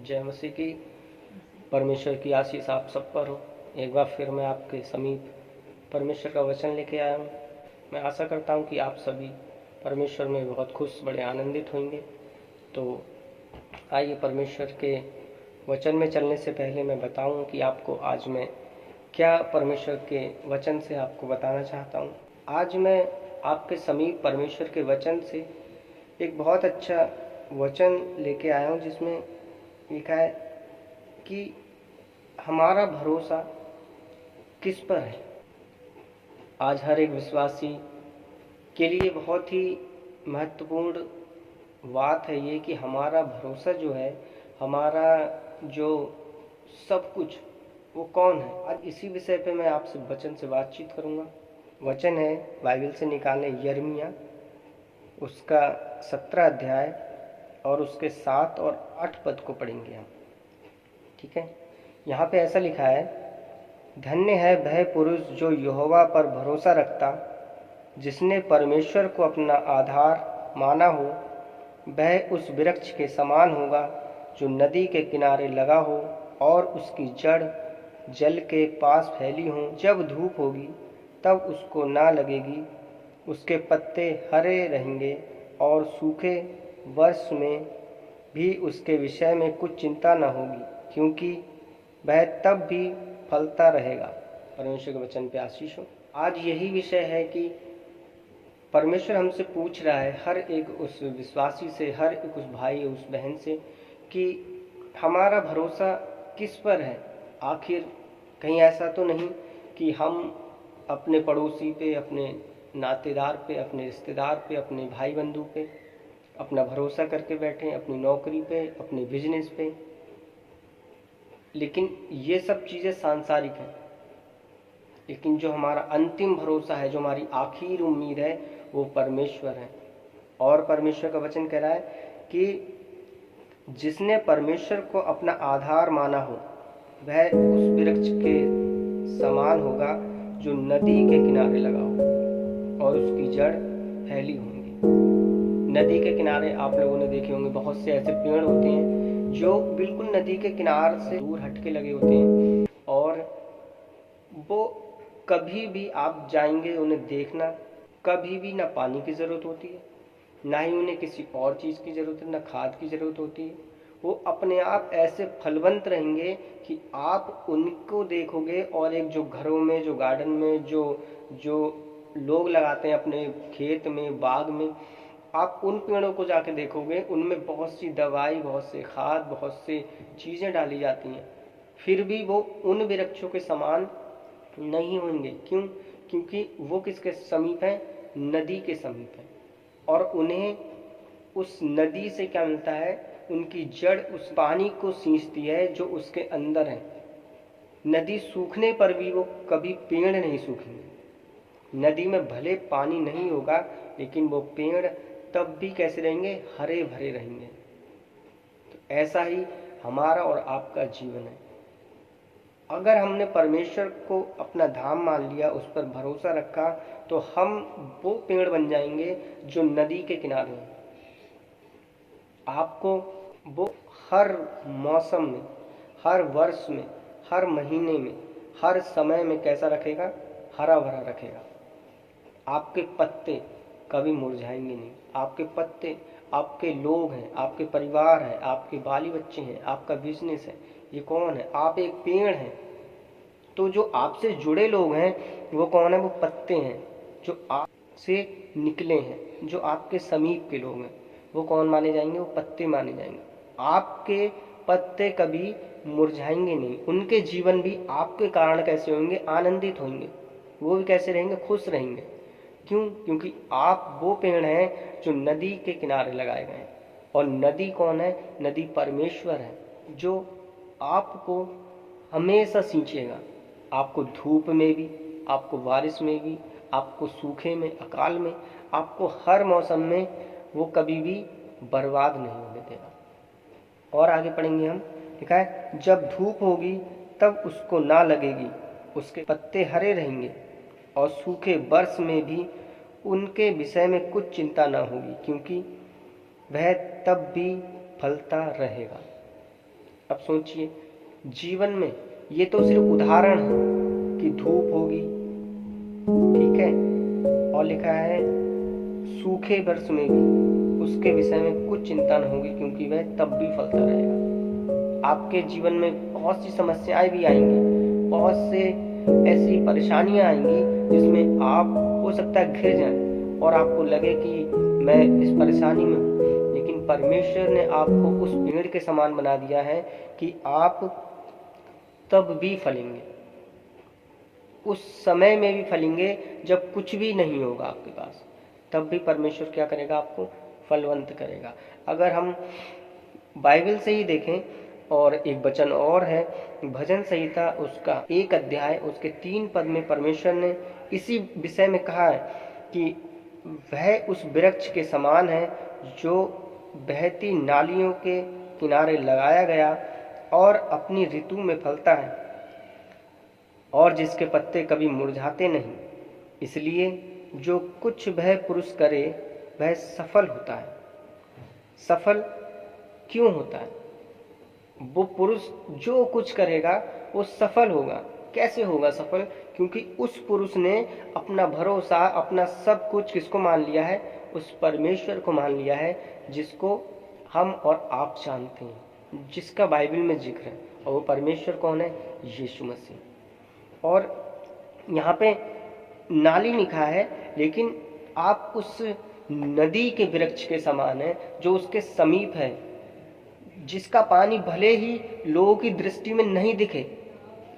जय मसीह की। परमेश्वर की आशीष आप सब पर हो। एक बार फिर मैं आपके समीप परमेश्वर का वचन लेके आया हूँ। मैं आशा करता हूँ कि आप सभी परमेश्वर में बहुत खुश, बड़े आनंदित होंगे। तो आइए परमेश्वर के वचन में चलने से पहले मैं बताऊँ कि आपको आज मैं क्या परमेश्वर के वचन से आपको बताना चाहता हूँ। आज मैं आपके समीप परमेश्वर के वचन से एक बहुत अच्छा वचन लेके आया हूँ, जिसमें लिखा है कि हमारा भरोसा किस पर है। आज हर एक विश्वासी के लिए बहुत ही महत्वपूर्ण बात है ये कि हमारा भरोसा जो है, हमारा जो सब कुछ, वो कौन है। आज इसी विषय पे मैं आपसे वचन से बातचीत करूँगा। वचन है बाइबल से निकाले यिर्मयाह उसका 17 अध्याय और उसके 7 और 8 पद को पढ़ेंगे हम। ठीक है, यहाँ पे ऐसा लिखा है, धन्य है वह पुरुष जो यहोवा पर भरोसा रखता, जिसने परमेश्वर को अपना आधार माना हो। वह उस वृक्ष के समान होगा जो नदी के किनारे लगा हो और उसकी जड़ जल के पास फैली हो। जब धूप होगी तब उसको ना लगेगी, उसके पत्ते हरे रहेंगे और सूखे वर्ष में भी उसके विषय में कुछ चिंता न होगी, क्योंकि वह तब भी फलता रहेगा। परमेश्वर के वचन पे आशीष हो। आज यही विषय है कि परमेश्वर हमसे पूछ रहा है, हर एक उस विश्वासी से, हर एक उस भाई उस बहन से, कि हमारा भरोसा किस पर है। आखिर कहीं ऐसा तो नहीं कि हम अपने पड़ोसी पे, अपने नातेदार पे, अपने रिश्तेदार पे, अपने भाई बंधु पे अपना भरोसा करके बैठे, अपनी नौकरी पे, अपने बिजनेस पे। लेकिन ये सब चीज़ें सांसारिक हैं। लेकिन जो हमारा अंतिम भरोसा है, जो हमारी आखिर उम्मीद है, वो परमेश्वर है। और परमेश्वर का वचन कह रहा है कि जिसने परमेश्वर को अपना आधार माना हो, वह उस वृक्ष के समान होगा जो नदी के किनारे लगा हो और उसकी जड़ फैली होंगी। नदी के किनारे आप लोगों ने देखे होंगे, बहुत से ऐसे पेड़ होते हैं जो बिल्कुल नदी के किनारे से दूर हटके लगे होते हैं, और वो कभी भी आप जाएंगे उन्हें देखना, कभी भी ना पानी की ज़रूरत होती है, ना ही उन्हें किसी और चीज़ की ज़रूरत है, ना खाद की ज़रूरत होती है। वो अपने आप ऐसे फलवंत रहेंगे कि आप उनको देखोगे, और एक जो घरों में, जो गार्डन में, जो लोग लगाते हैं अपने खेत में, बाग में, आप उन पेड़ों को जाके देखोगे, उनमें बहुत सी दवाई, बहुत से खाद, बहुत से चीज़ें डाली जाती हैं, फिर भी वो उन वृक्षों के समान नहीं होंगे। क्यों? क्योंकि वो किसके समीप है? नदी के समीप है। और उन्हें उस नदी से क्या मिलता है? उनकी जड़ उस पानी को सींचती है जो उसके अंदर है। नदी सूखने पर भी वो कभी पेड़ नहीं सूखेंगे। नदी में भले पानी नहीं होगा, लेकिन वो पेड़ तब भी कैसे रहेंगे? हरे भरे रहेंगे। तो ऐसा ही हमारा और आपका जीवन है। अगर हमने परमेश्वर को अपना धाम मान लिया, उस पर भरोसा रखा, तो हम वो पेड़ बन जाएंगे जो नदी के किनारे हैं। आपको वो हर मौसम में, हर वर्ष में, हर महीने में, हर समय में कैसा रखेगा? हरा भरा रखेगा। आपके पत्ते कभी मुरझाएंगे नहीं। आपके पत्ते, आपके लोग हैं, आपके परिवार है, आपके बाली बच्चे हैं, आपका बिजनेस है, ये कौन है? आप एक पेड़ हैं। तो जो आपसे जुड़े लोग हैं वो कौन है? वो पत्ते हैं जो आपसे निकले हैं, जो आपके समीप के लोग हैं, वो कौन माने जाएंगे? वो पत्ते माने जाएंगे। आपके पत्ते कभी मुरझाएंगे नहीं। उनके जीवन भी आपके कारण कैसे होंगे? आनंदित होंगे। वो भी कैसे रहेंगे? खुश रहेंगे। क्यों? क्योंकि आप वो पेड़ हैं जो नदी के किनारे लगाए गए हैं। और नदी कौन है? नदी परमेश्वर है, जो आपको हमेशा सींचेगा। आपको धूप में भी, आपको बारिश में भी, आपको सूखे में, अकाल में, आपको हर मौसम में वो कभी भी बर्बाद नहीं होने देगा। और आगे पढ़ेंगे हम। लिखा है, जब धूप होगी तब उसको ना लगेगी, उसके पत्ते हरे रहेंगे और सूखे वर्ष में भी उनके विषय में कुछ चिंता ना होगी, क्योंकि वह तब भी फलता रहेगा। अब सोचिए, जीवन में ये तो सिर्फ उदाहरण है कि धूप होगी, ठीक है, और लिखा है सूखे वर्ष में भी उसके विषय में कुछ चिंता न होगी क्योंकि वह तब भी फलता रहेगा। आपके जीवन में बहुत सी समस्याएं भी आएंगी, बहुत से ऐसी परेशानियां आएंगी जिसमें आप हो सकता है घिर जाएं और आपको लगे कि मैं इस परेशानी में हूँ, लेकिन परमेश्वर ने आपको उस पेड़ के समान बना दिया है कि आप तब भी फलेंगे, उस समय में भी फलेंगे जब कुछ भी नहीं होगा आपके पास, तब भी परमेश्वर क्या करेगा, आपको फलवंत करेगा। अगर हम बाइबल से ही देखें, और एक वचन और है भजन संहिता उसका 1 अध्याय उसके 3 पद में परमेश्वर ने इसी विषय में कहा है कि वह उस वृक्ष के समान है जो बहती नालियों के किनारे लगाया गया और अपनी ऋतु में फलता है और जिसके पत्ते कभी मुरझाते नहीं, इसलिए जो कुछ वह पुरुष करे वह सफल होता है। सफल क्यों होता है? वो पुरुष जो कुछ करेगा वो सफल होगा। कैसे होगा सफल? क्योंकि उस पुरुष ने अपना भरोसा, अपना सब कुछ किसको मान लिया है? उस परमेश्वर को मान लिया है, जिसको हम और आप जानते हैं, जिसका बाइबल में जिक्र है। और वो परमेश्वर कौन है? यीशु मसीह। और यहाँ पे नाली लिखा है, लेकिन आप उस नदी के वृक्ष के समान है जो उसके समीप है, जिसका पानी भले ही लोगों की दृष्टि में नहीं दिखे,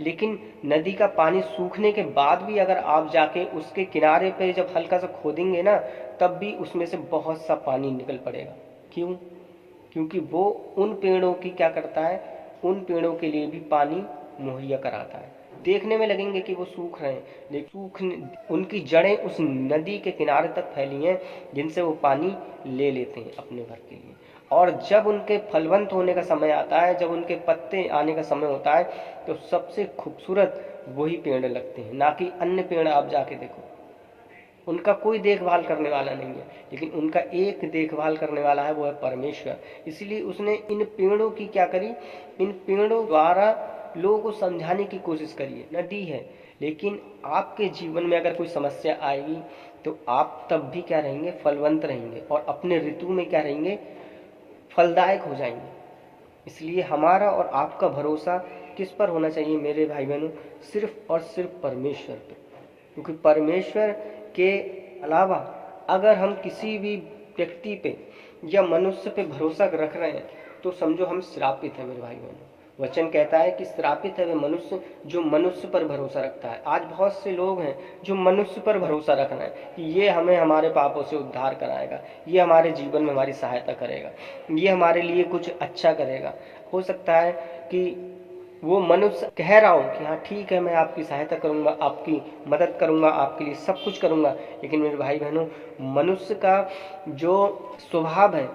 लेकिन नदी का पानी सूखने के बाद भी अगर आप जाके उसके किनारे पे जब हल्का सा खोदेंगे ना, तब भी उसमें से बहुत सा पानी निकल पड़ेगा। क्यों? क्योंकि वो उन पेड़ों की क्या करता है? उन पेड़ों के लिए भी पानी मुहैया कराता है। देखने में लगेंगे कि वो सूख रहे हैं, लेकिन उनकी जड़ें उस नदी के किनारे तक फैली हैं, जिनसे वो पानी ले लेते हैं अपने भर के लिए। और जब उनके फलवंत होने का समय आता है, जब उनके पत्ते आने का समय होता है, तो सबसे खूबसूरत वही पेड़ लगते हैं, ना कि अन्य पेड़। आप जाके देखो, उनका कोई देखभाल करने वाला नहीं है, लेकिन उनका एक देखभाल करने वाला है, वो है परमेश्वर। इसलिए उसने इन पेड़ों की क्या करी? इन पेड़ों द्वारा लोगों को समझाने की कोशिश करी है। नदी है, लेकिन आपके जीवन में अगर कोई समस्या आएगी तो आप तब भी क्या रहेंगे? फलवंत रहेंगे, और अपने ऋतु में क्या रहेंगे? फलदायक हो जाएंगे। इसलिए हमारा और आपका भरोसा किस पर होना चाहिए मेरे भाई बहनों? सिर्फ और सिर्फ परमेश्वर पर। क्योंकि परमेश्वर के अलावा अगर हम किसी भी व्यक्ति पे या मनुष्य पे भरोसा रख रहे हैं तो समझो हम श्रापित हैं मेरे भाई बहनों। वचन कहता है कि श्रापित है वे मनुष्य जो मनुष्य पर भरोसा रखता है। आज बहुत से लोग हैं जो मनुष्य पर भरोसा रख रहे हैं कि ये हमें हमारे पापों से उद्धार कराएगा, ये हमारे जीवन में हमारी सहायता करेगा, ये हमारे लिए कुछ अच्छा करेगा। हो सकता है कि वो मनुष्य कह रहा हो कि हाँ ठीक है, मैं आपकी सहायता करूंगा, आपकी मदद करूंगा, आपके लिए सब कुछ करूंगा, लेकिन मेरे भाई बहनों, मनुष्य का जो स्वभाव है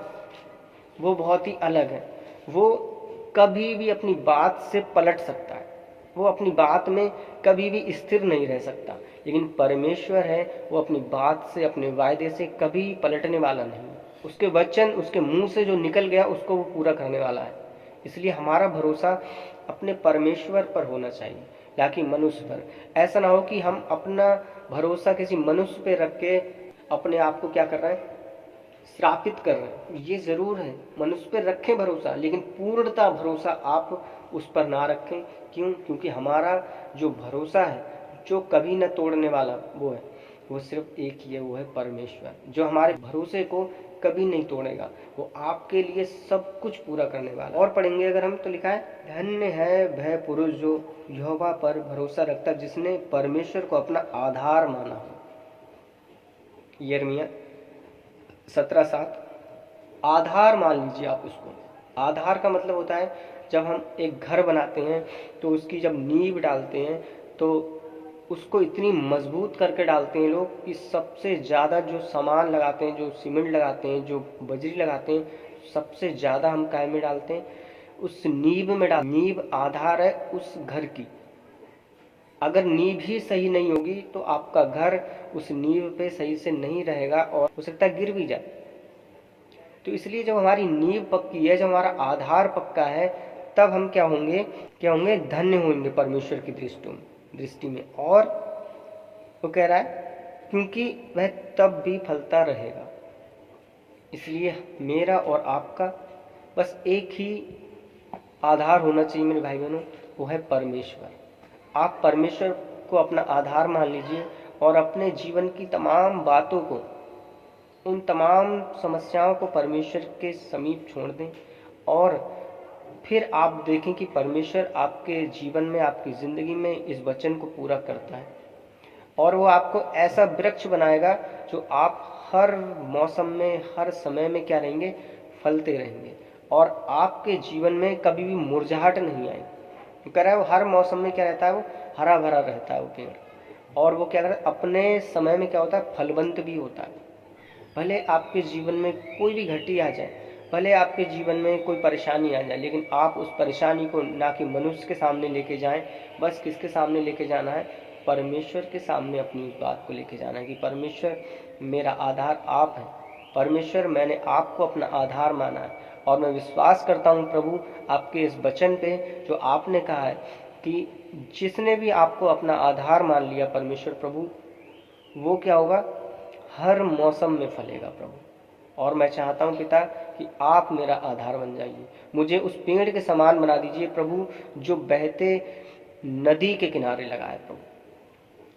वो बहुत ही अलग है। वो कभी भी अपनी बात से पलट सकता है, वो अपनी बात में कभी भी स्थिर नहीं रह सकता। लेकिन परमेश्वर है, वो अपनी बात से, अपने वायदे से कभी पलटने वाला नहीं। उसके वचन, उसके मुंह से जो निकल गया उसको वो पूरा करने वाला है। इसलिए हमारा भरोसा अपने परमेश्वर पर होना चाहिए, ना कि मनुष्य पर। ऐसा ना हो कि हम अपना भरोसा किसी मनुष्य पे रख के अपने आप को क्या कर रहे हैं? श्रापित कर रहे हैं। ये जरूर है, मनुष्य पर रखें भरोसा, लेकिन पूर्णता भरोसा आप उस पर ना रखें। क्यों? क्योंकि हमारा जो भरोसा है, जो कभी न तोड़ने वाला वो है, वो सिर्फ एक ही है, वो है परमेश्वर, जो हमारे भरोसे को कभी नहीं तोड़ेगा। वो आपके लिए सब कुछ पूरा करने वाला। और पढ़ेंगे अगर हम तो लिखा है, धन्य है वह पुरुष जो यहोवा पर भरोसा रखता, जिसने परमेश्वर को अपना आधार माना हो। यिर्मयाह 17:7। आधार मान लीजिए आप उसको। आधार का मतलब होता है जब हम एक घर बनाते हैं तो उसकी जब नींव डालते हैं तो उसको इतनी मजबूत करके डालते हैं लोग कि सबसे ज़्यादा जो सामान लगाते हैं, जो सीमेंट लगाते हैं, जो बजरी लगाते हैं, सबसे ज़्यादा हम काय में डालते हैं? उस नींव में डाल। नींव आधार है उस घर की। अगर नींव ही सही नहीं होगी तो आपका घर उस नींव पे सही से नहीं रहेगा और हो सकता है गिर भी जाए। तो इसलिए जब हमारी नींव पक्की है, जब हमारा आधार पक्का है, तब हम क्या होंगे, धन्य होंगे परमेश्वर की दृष्टि में। और वो कह रहा है क्योंकि वह तब भी फलता रहेगा। इसलिए मेरा और आपका बस एक ही आधार होना चाहिए मेरे भाई बहनों, वो है परमेश्वर। आप परमेश्वर को अपना आधार मान लीजिए और अपने जीवन की तमाम बातों को, उन तमाम समस्याओं को परमेश्वर के समीप छोड़ दें और फिर आप देखें कि परमेश्वर आपके जीवन में, आपकी ज़िंदगी में इस वचन को पूरा करता है और वो आपको ऐसा वृक्ष बनाएगा जो आप हर मौसम में, हर समय में क्या रहेंगे, फलते रहेंगे और आपके जीवन में कभी भी मुरझाहट नहीं आएगी। कह रहा है वो हर मौसम में क्या रहता है, वो हरा भरा रहता है वो पेड़, और वो क्या करता है, अपने समय में क्या होता है, फलवंत भी होता है। भले आपके जीवन में कोई भी घटी आ जाए, भले आपके जीवन में कोई परेशानी आ जाए, लेकिन आप उस परेशानी को ना कि मनुष्य के सामने लेके जाएं, बस किसके सामने लेके जाना है, परमेश्वर के सामने अपनी बात को लेके जाना है कि परमेश्वर मेरा आधार आप है, परमेश्वर मैंने आपको अपना आधार माना है और मैं विश्वास करता हूँ प्रभु आपके इस वचन पे जो आपने कहा है कि जिसने भी आपको अपना आधार मान लिया परमेश्वर प्रभु, वो क्या होगा, हर मौसम में फलेगा प्रभु। और मैं चाहता हूँ पिता कि आप मेरा आधार बन जाइए, मुझे उस पेड़ के समान बना दीजिए प्रभु जो बहते नदी के किनारे लगा है प्रभु।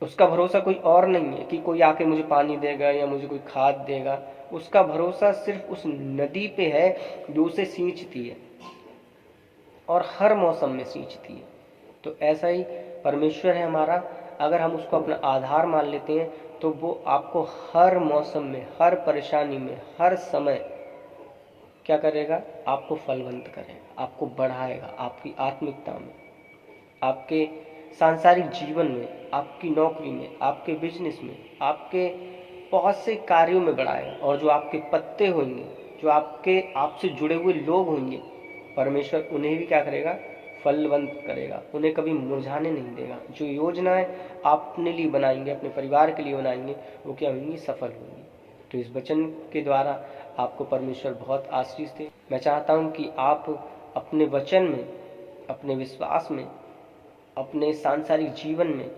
उसका भरोसा कोई और नहीं है कि कोई आके मुझे पानी देगा या मुझे कोई खाद देगा, उसका भरोसा सिर्फ उस नदी पे है जो उसे सींचती है और हर मौसम में सींचती है। तो ऐसा ही परमेश्वर है हमारा, अगर हम उसको अपना आधार मान लेते हैं तो वो आपको हर मौसम में, हर परेशानी में, हर समय क्या करेगा, आपको फलवंत करेगा, आपको बढ़ाएगा, आपकी आत्मिकता में, आपके सांसारिक जीवन में, आपकी नौकरी में, आपके बिजनेस में, आपके बहुत से कार्यों में बढ़ाएगा। और जो आपके पत्ते होंगे, जो आपसे जुड़े हुए लोग होंगे, परमेश्वर उन्हें भी क्या करेगा, फलवंत करेगा, उन्हें कभी मुरझाने नहीं देगा। जो योजनाएं आप अपने लिए बनाएंगे, अपने परिवार के लिए बनाएंगे, वो क्या होंगी, सफल होंगी। तो इस वचन के द्वारा आपको परमेश्वर बहुत आशीष दे। मैं चाहता हूं कि आप अपने वचन में, अपने विश्वास में, अपने सांसारिक जीवन में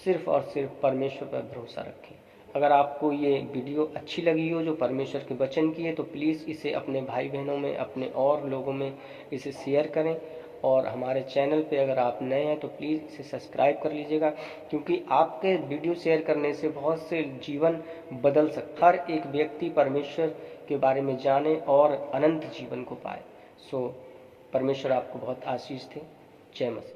सिर्फ और सिर्फ परमेश्वर पर भरोसा रखें। अगर आपको ये वीडियो अच्छी लगी हो जो परमेश्वर के वचन की है, तो प्लीज़ इसे अपने भाई बहनों में, अपने और लोगों में इसे शेयर करें। और हमारे चैनल पे अगर आप नए हैं तो प्लीज़ इसे सब्सक्राइब कर लीजिएगा, क्योंकि आपके वीडियो शेयर करने से बहुत से जीवन बदल सकता है। हर एक व्यक्ति परमेश्वर के बारे में जाने और अनंत जीवन को पाए। सो परमेश्वर आपको बहुत आशीष दे। जय मसीह।